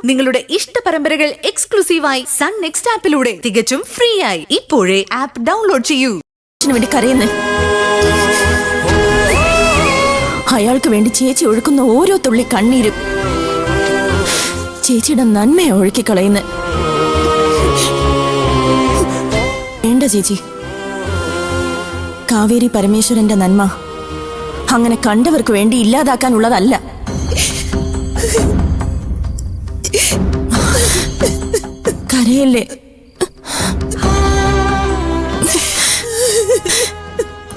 നിങ്ങളുടെ ഇഷ്ട പരമ്പരകൾ എക്സ്ക്ലൂസീവായി സൺ നെക്സ്റ്റ് ആപ്പിലൂടെ തികച്ചും ഫ്രീ ആയി ഇപ്പോഴേ ആപ്പ് ഡൗൺലോഡ് ചെയ്യൂ. വേണ്ടി കരയുന്നു. അയാൾക്ക് വേണ്ടി ചേച്ചി ഒഴുക്കുന്ന ഓരോ തുള്ളി കണ്ണീരും ചേച്ചിയുടെ നന്മയെ ഒഴുക്കിക്കളയുന്നു. വേണ്ട ചേച്ചി, കാവേരി പരമേശ്വരന്റെ നന്മ അങ്ങനെ കണ്ടവർക്ക് വേണ്ടി ഇല്ലാതാക്കാനുള്ളതല്ല. കരയല്ലേ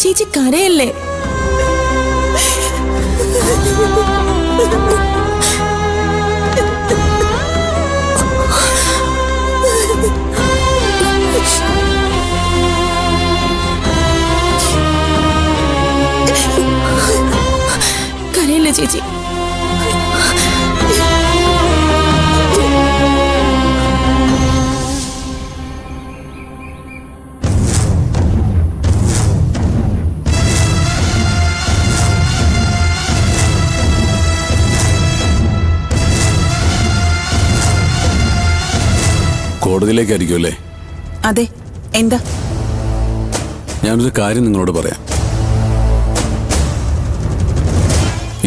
ചേച്ചി, കരയല്ലേ. കരയല്ലേ ചേച്ചി. കോടതിയിലേക്കായിരിക്കും അല്ലേ? അതെ. എന്താ? ഞാനൊരു കാര്യം നിങ്ങളോട് പറയാം.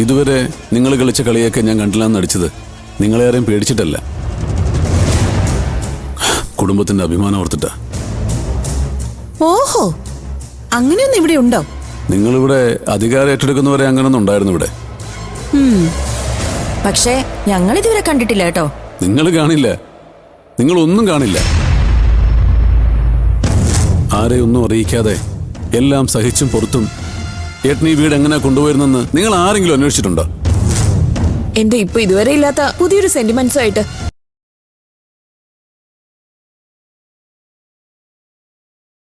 ഇതുവരെ നിങ്ങൾ കളിച്ച കളിയൊക്കെ ഞാൻ കണ്ടില്ലാന്ന് നടിച്ചത് നിങ്ങളെ ആരെയും പേടിച്ചിട്ടല്ല, കുടുംബത്തിന്റെ അഭിമാനം ഓർത്തിട്ടാ. ഓഹോ, അങ്ങനെയൊന്നും ഇവിടെ ഉണ്ടോ? നിങ്ങളിവിടെ അധികാരം ഏറ്റെടുക്കുന്നവരെ അങ്ങനൊന്നും ഉണ്ടായിരുന്നു ഇവിടെ. പക്ഷേ ഞങ്ങൾ ഇതുവരെ കണ്ടിട്ടില്ല കേട്ടോ. നിങ്ങൾ കാണില്ല, നിങ്ങളൊന്നും കാണില്ല. ആരെയൊന്നും അറിയിക്കാതെ എല്ലാം സഹിച്ചും പുറത്തും ഏട്ടൻ ഈ വീട് എങ്ങനെ കൊണ്ടുപോയിരുന്നെന്ന് നിങ്ങൾ ആരെങ്കിലും അന്വേഷിച്ചിട്ടുണ്ടോ? എന്റെ ഇപ്പൊ ഇതുവരെ ഇല്ലാത്ത പുതിയൊരു സെന്റിമെന്റ്സ് ആയിട്ട്